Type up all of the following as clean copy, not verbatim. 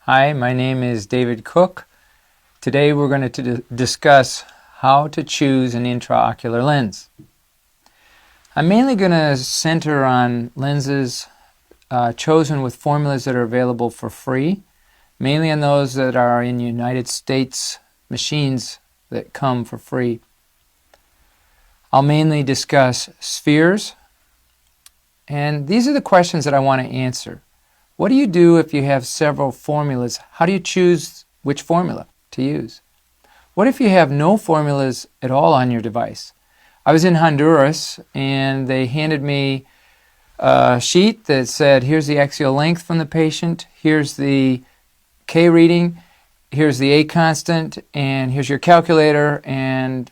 Hi, my name is David Cook. Today we're going to discuss how to choose an intraocular lens. I'm mainly going to center on lenses chosen with formulas that are available for free, mainly on those that are in United States machines that come for free. I'll mainly discuss spheres, and these are the questions that I want to answer. What do you do if you have several formulas? How do you choose which formula to use? What if you have no formulas at all on your device? I was in Honduras and they handed me a sheet that said, here's the axial length from the patient, here's the K reading, here's the A constant, and here's your calculator, and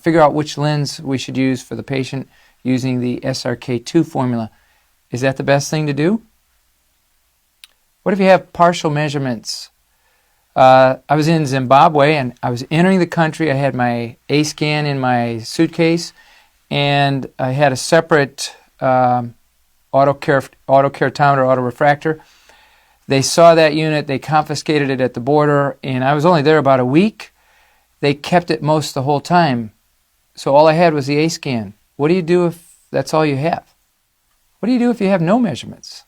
figure out which lens we should use for the patient using the SRK2 formula. Is that the best thing to do? What if you have partial measurements? I was in Zimbabwe and I was entering the country. I had my A scan in my suitcase and I had a separate autokeratometer, autorefractor. They saw that unit, they confiscated it at the border, and I was only there about a week. They kept it most the whole time. So all I had was the A scan. What do you do if that's all you have? What do you do if you have no measurements?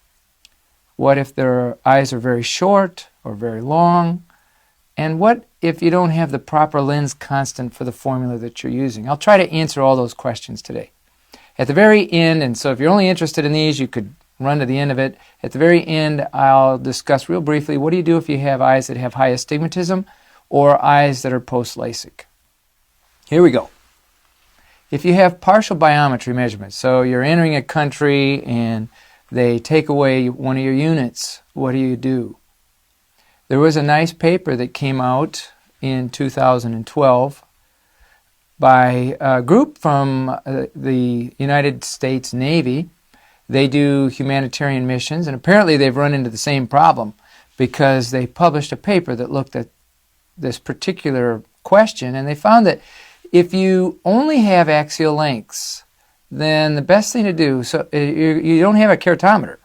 What if their eyes are very short or very long? And what if you don't have the proper lens constant for the formula that you're using? I'll try to answer all those questions today. At the very end, and so if you're only interested in these, you could run to the end of it. At the very end, I'll discuss real briefly, what do you do if you have eyes that have high astigmatism or eyes that are post-LASIK? Here we go. If you have partial biometry measurements, so you're entering a country and they take away one of your units, what do? There was a nice paper that came out in 2012 by a group from the United States Navy. They do humanitarian missions, and apparently they've run into the same problem because they published a paper that looked at this particular question, and they found that if you only have axial lengths, then the best thing to do, so you don't have a keratometer,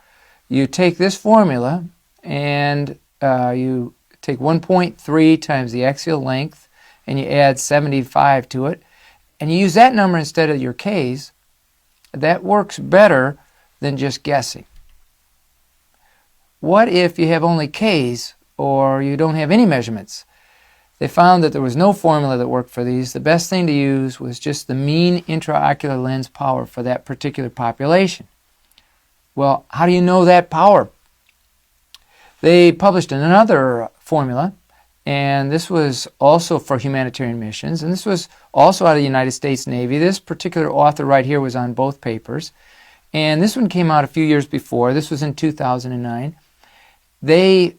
you take this formula and you take 1.3 times the axial length and you add 75 to it, and you use that number instead of your K's. That works better than just guessing. What if you have only K's or you don't have any measurements? They found that there was no formula that worked for these. The best thing to use was just the mean intraocular lens power for that particular population. Well, how do you know that power? They published another formula, and this was also for humanitarian missions, and this was also out of the United States Navy. This particular author right here was on both papers, and this one came out a few years before. This was in 2009. They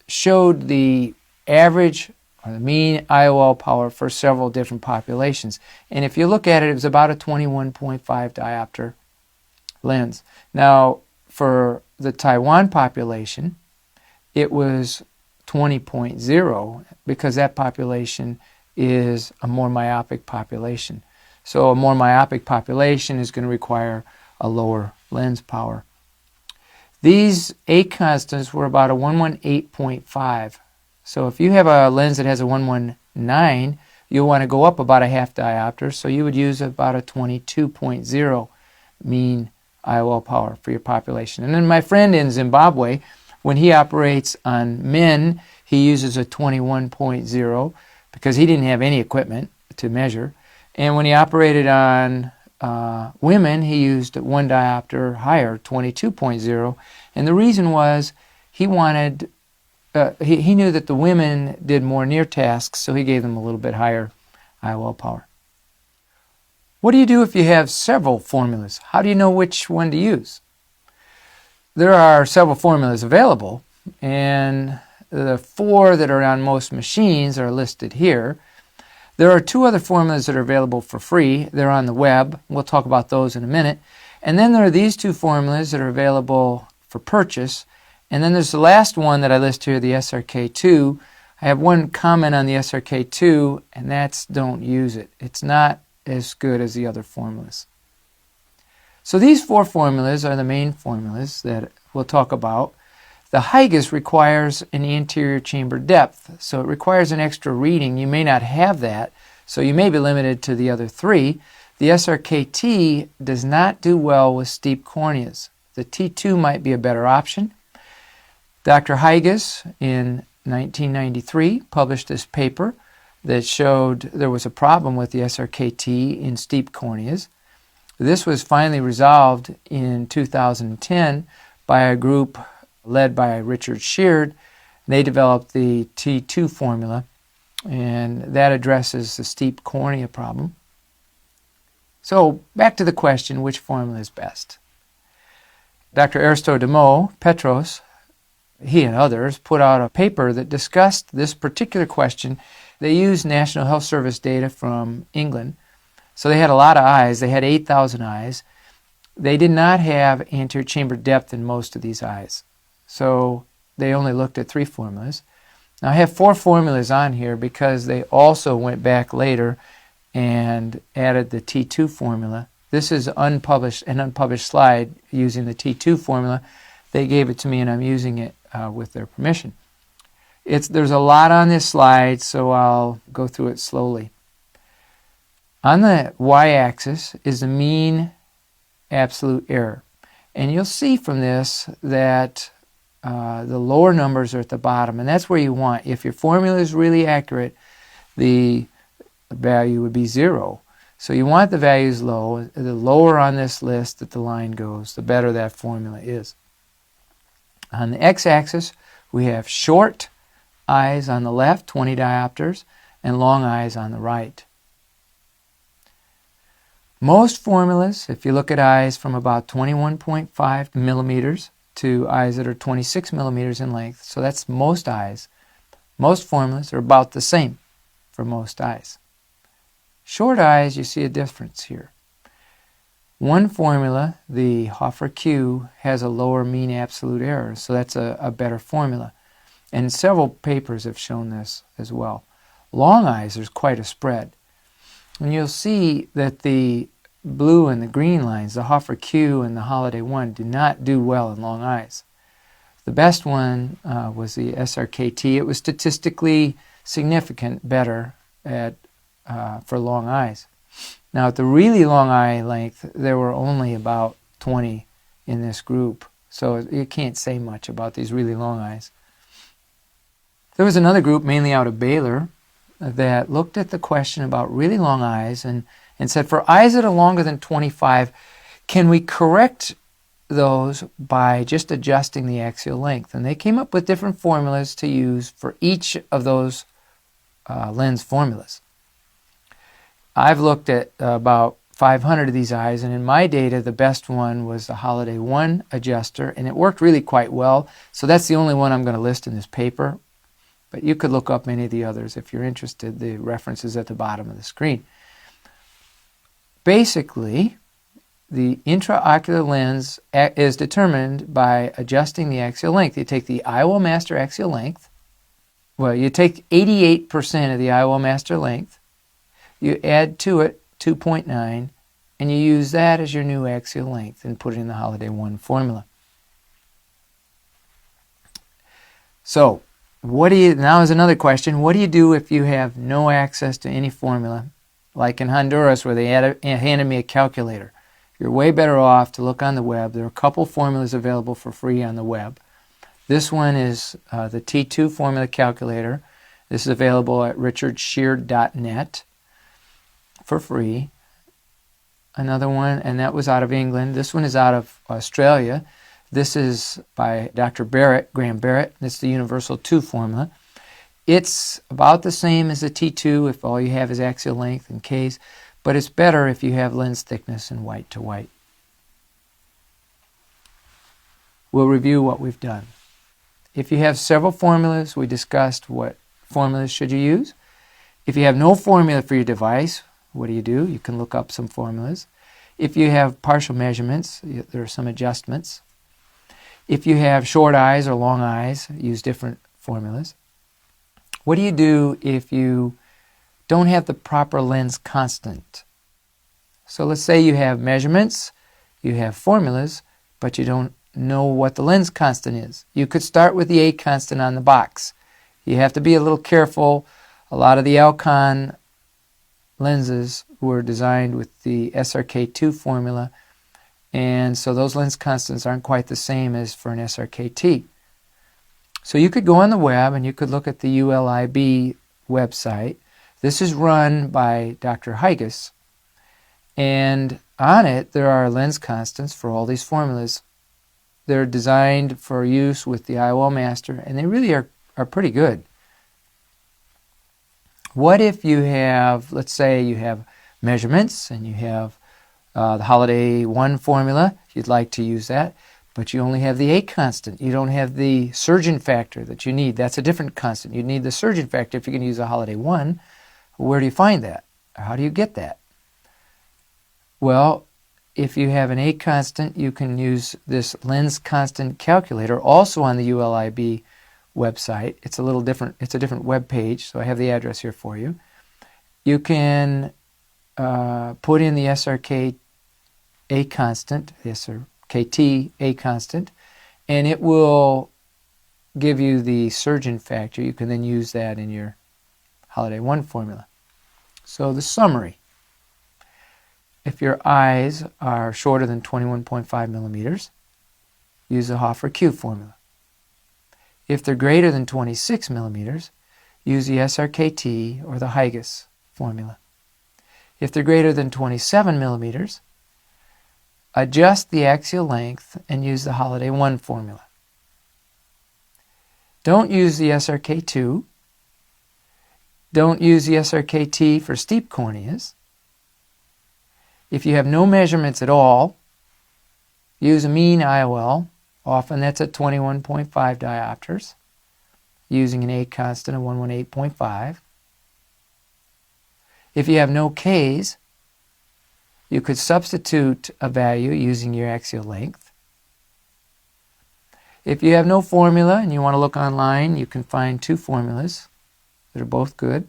showed the average or the mean IOL power for several different populations. And if you look at it, it was about a 21.5 diopter lens. Now, for the Taiwan population, it was 20.0 because that population is a more myopic population. So a more myopic population is going to require a lower lens power. These A constants were about a 118.5. So if you have a lens that has a 119, you'll want to go up about a half diopter, so you would use about a 22.0 mean IOL power for your population. And then my friend in Zimbabwe, when he operates on men, he uses a 21.0 because he didn't have any equipment to measure. And when he operated on women, he used 1 diopter higher, 22.0. And the reason was he wanted he knew that the women did more near tasks, so he gave them a little bit higher IOL power. What do you do if you have several formulas? How do you know which one to use? There are several formulas available, and the 4 that are on most machines are listed here. There are 2 other formulas that are available for free. They're on the web. We'll talk about those in a minute. And then there are these 2 formulas that are available for purchase. And then there's the last one that I list here, the SRK2. I have one comment on the SRK2, and that's don't use it. It's not as good as the other formulas. So these 4 formulas are the main formulas that we'll talk about. The Huygens requires an anterior chamber depth, so it requires an extra reading. You may not have that, so you may be limited to the other three. The SRKT does not do well with steep corneas. The T2 might be a better option. Dr. Huygens in 1993 published this paper that showed there was a problem with the SRKT in steep corneas. This was finally resolved in 2010 by a group led by Richard Sheard. They developed the T2 formula, and that addresses the steep cornea problem. So back to the question, which formula is best? Dr. Aristodemo Petros, he and others, put out a paper that discussed this particular question. They used National Health Service data from England. So they had a lot of eyes. They had 8,000 eyes. They did not have anterior chamber depth in most of these eyes. So they only looked at 3 formulas. Now I have 4 formulas on here because they also went back later and added the T2 formula. This is an unpublished slide using the T2 formula. They gave it to me and I'm using it with their permission. There's a lot on this slide, so I'll go through it slowly. On the y-axis is the mean absolute error. And you'll see from this that the lower numbers are at the bottom, and that's where you want. If your formula is really accurate, the value would be 0. So you want the values low. The lower on this list that the line goes, the better that formula is. On the x-axis, we have short eyes on the left, 20 diopters, and long eyes on the right. Most formulas, if you look at eyes from about 21.5 millimeters to eyes that are 26 millimeters in length, so that's most eyes, most formulas are about the same for most eyes. Short eyes, you see a difference here. One formula, the Hoffer-Q, has a lower mean absolute error, so that's a better formula. And several papers have shown this as well. Long eyes, there's quite a spread. And you'll see that the blue and the green lines, the Hoffer-Q and the Holiday 1, do not do well in long eyes. The best one was the SRKT. It was statistically significant better for long eyes. Now at the really long eye length, there were only about 20 in this group, so you can't say much about these really long eyes. There was another group, mainly out of Baylor, that looked at the question about really long eyes and said, for eyes that are longer than 25, can we correct those by just adjusting the axial length? And they came up with different formulas to use for each of those lens formulas. I've looked at about 500 of these eyes, and in my data, the best one was the Holiday 1 adjuster, and it worked really quite well. So that's the only one I'm going to list in this paper. But you could look up any of the others if you're interested. The reference is at the bottom of the screen. Basically, the intraocular lens is determined by adjusting the axial length. You take the IOL master axial length. Well, you take 88% of the IOL master length. You add to it 2.9, and you use that as your new axial length and put it in the Holiday 1 formula. So, now is another question. What do you do if you have no access to any formula? Like in Honduras, where they handed me a calculator. You're way better off to look on the web. There are a couple formulas available for free on the web. This one is the T2 formula calculator. This is available at richardsheard.net for free. Another one, and that was out of England. This one is out of Australia. This is by Dr. Barrett, Graham Barrett. It's the Universal 2 formula. It's about the same as the T2 if all you have is axial length and Ks, but it's better if you have lens thickness and white to white. We'll review what we've done. If you have several formulas, we discussed what formulas should you use. If you have no formula for your device, what do? You can look up some formulas. If you have partial measurements, there are some adjustments. If you have short eyes or long eyes, use different formulas. What do you do if you don't have the proper lens constant? So let's say you have measurements, you have formulas, but you don't know what the lens constant is. You could start with the A constant on the box. You have to be a little careful. A lot of the Alcon lenses were designed with the SRK2 formula, and so those lens constants aren't quite the same as for an SRKT. So you could go on the web and you could look at the ULIB website. This is run by Dr. Higas, and on it there are lens constants for all these formulas. They're designed for use with the IOL master, and they really are pretty good. What if you have, let's say you have measurements and you have the Holiday 1 formula, you'd like to use that, but you only have the A constant. You don't have the surgeon factor that you need. That's a different constant. You need the surgeon factor if you can use a Holiday 1. Where do you find that? How do you get that? Well, if you have an A constant, you can use this lens constant calculator, also on the ULIB website. It's a little different. It's a different web page, so I have the address here for you. You can put in the SRK A constant, the SRKT A constant, and it will give you the surgeon factor. You can then use that in your Holiday 1 formula. So the summary. If your eyes are shorter than 21.5 millimeters, use the Hoffer Q formula. If they're greater than 26 millimeters, use the SRKT or the Higas formula. If they're greater than 27 millimeters, adjust the axial length and use the Holiday 1 formula. Don't use the SRK2. Don't use the SRKT for steep corneas. If you have no measurements at all, use a mean IOL. Often that's at 21.5 diopters, using an A constant of 118.5. If you have no Ks, you could substitute a value using your axial length. If you have no formula and you want to look online, you can find two formulas that are both good.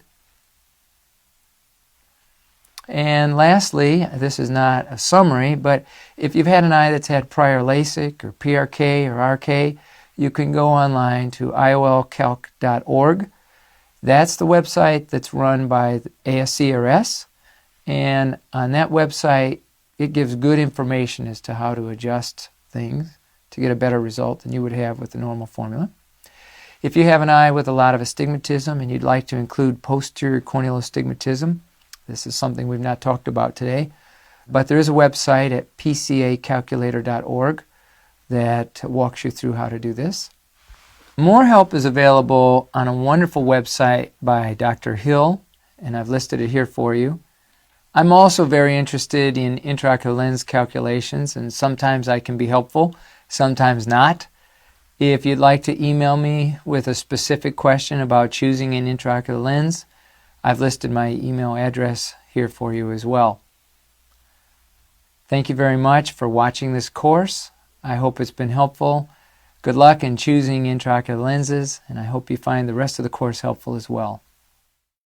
And lastly, this is not a summary, but if you've had an eye that's had prior LASIK or PRK or RK, you can go online to iolcalc.org. That's the website that's run by ASCRS, and on that website it gives good information as to how to adjust things to get a better result than you would have with the normal formula. If you have an eye with a lot of astigmatism and you'd like to include posterior corneal astigmatism, this is something we've not talked about today, but there is a website at pcacalculator.org that walks you through how to do this. More help is available on a wonderful website by Dr. Hill, and I've listed it here for you. I'm also very interested in intraocular lens calculations, and sometimes I can be helpful, sometimes not. If you'd like to email me with a specific question about choosing an intraocular lens, I've listed my email address here for you as well. Thank you very much for watching this course. I hope it's been helpful. Good luck in choosing intraocular lenses, and I hope you find the rest of the course helpful as well.